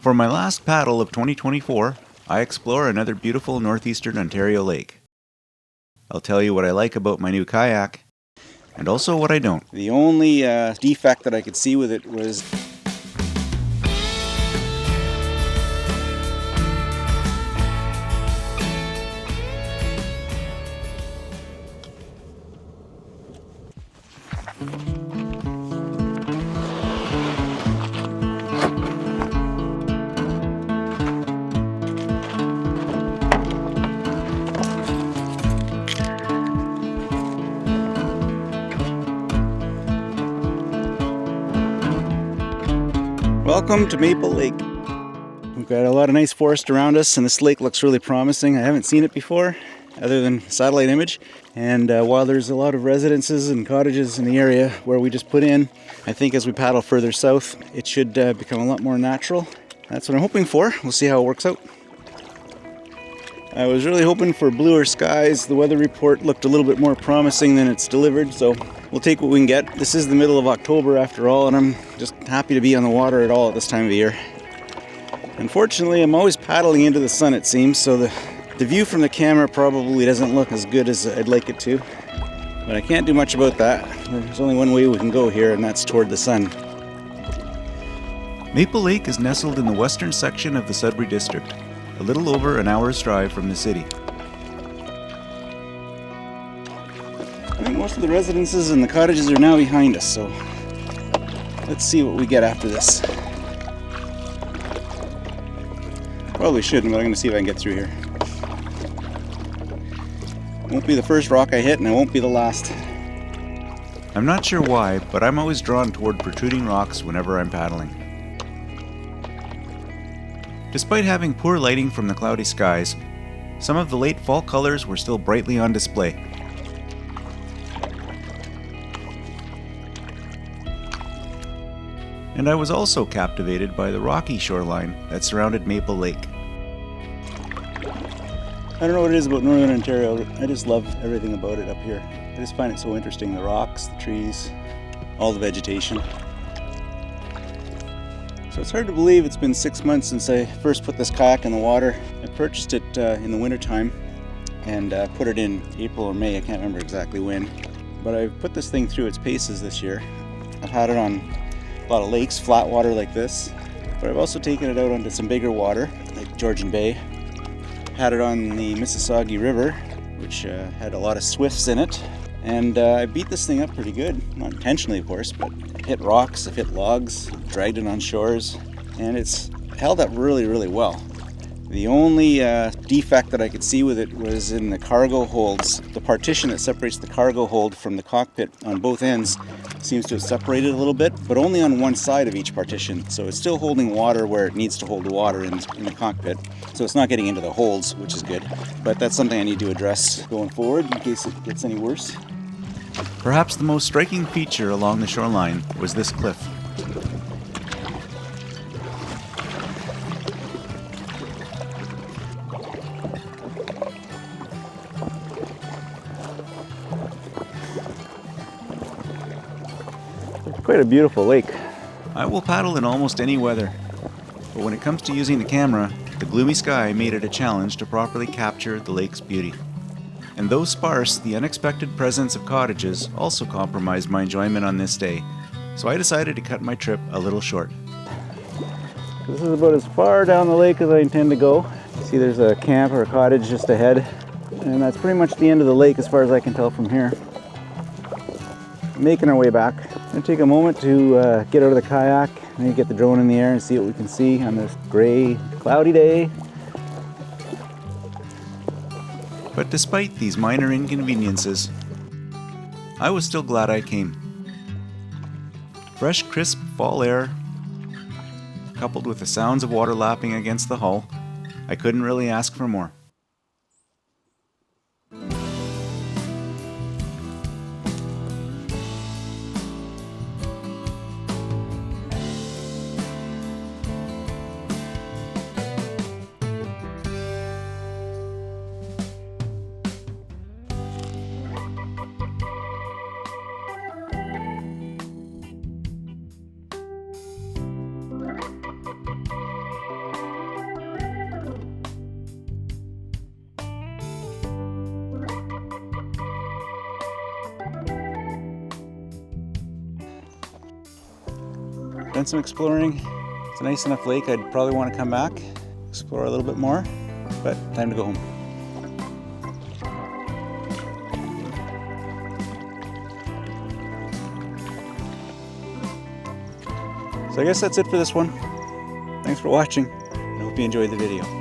For my last paddle of 2024, I explore another beautiful Northeastern Ontario lake. I'll tell you what I like about my new kayak, and also what I don't. The only defect that I could see with it was Welcome to Maple Lake. We've got a lot of nice forest around us, and this lake looks really promising. I haven't seen it before, other than satellite image. And while there's a lot of residences and cottages in the area where we just put in, I think as we paddle further south, it should become a lot more natural. That's what I'm hoping for. We'll see how it works out. I was really hoping for bluer skies. The weather report looked a little bit more promising than it's delivered, so we'll take what we can get. This is the middle of October after all, and I'm just happy to be on the water at all at this time of year. Unfortunately, I'm always paddling into the sun, it seems, so the view from the camera probably doesn't look as good as I'd like it to. But I can't do much about that. There's only one way we can go here, and that's toward the sun. Maple Lake is nestled in the western section of the Sudbury District, a little over an hour's drive from the city. I think most of the residences and the cottages are now behind us, so let's see what we get after this. Probably shouldn't, but I'm going to see if I can get through here. It won't be the first rock I hit, and it won't be the last. I'm not sure why, but I'm always drawn toward protruding rocks whenever I'm paddling. Despite having poor lighting from the cloudy skies, some of the late fall colors were still brightly on display. And I was also captivated by the rocky shoreline that surrounded Maple Lake. I don't know what it is about Northern Ontario, I just love everything about it up here. I just find it so interesting, the rocks, the trees, all the vegetation. So it's hard to believe it's been 6 months since I first put this kayak in the water. I purchased it in the wintertime and put it in April or May, I can't remember exactly when. But I've put this thing through its paces this year. I've had it on a lot of lakes, flat water like this, but I've also taken it out onto some bigger water, like Georgian Bay. Had it on the Mississauga River, which had a lot of swifts in it. And I beat this thing up pretty good, not intentionally of course, but I've hit rocks, I've hit logs, dragged it on shores, and it's held up really, really well. The only defect that I could see with it was in the cargo holds. The partition that separates the cargo hold from the cockpit on both ends seems to have separated a little bit, but only on one side of each partition. So it's still holding water where it needs to hold water in the cockpit. So it's not getting into the holds, which is good. But that's something I need to address going forward in case it gets any worse. Perhaps the most striking feature along the shoreline was this cliff. It's quite a beautiful lake. I will paddle in almost any weather, but when it comes to using the camera, the gloomy sky made it a challenge to properly capture the lake's beauty. And though sparse, the unexpected presence of cottages also compromised my enjoyment on this day, so I decided to cut my trip a little short. This is about as far down the lake as I intend to go. See, there's a camp or a cottage just ahead, and that's pretty much the end of the lake as far as I can tell from here. Making our way back. I'm going to take a moment to get out of the kayak, maybe get the drone in the air and see what we can see on this gray, cloudy day. But despite these minor inconveniences, I was still glad I came. Fresh, crisp fall air, coupled with the sounds of water lapping against the hull, I couldn't really ask for more. done some exploring. It's a nice enough lake. I'd probably want to come back, explore a little bit more, but time to go home. So I guess that's it for this one. Thanks for watching. I hope you enjoyed the video.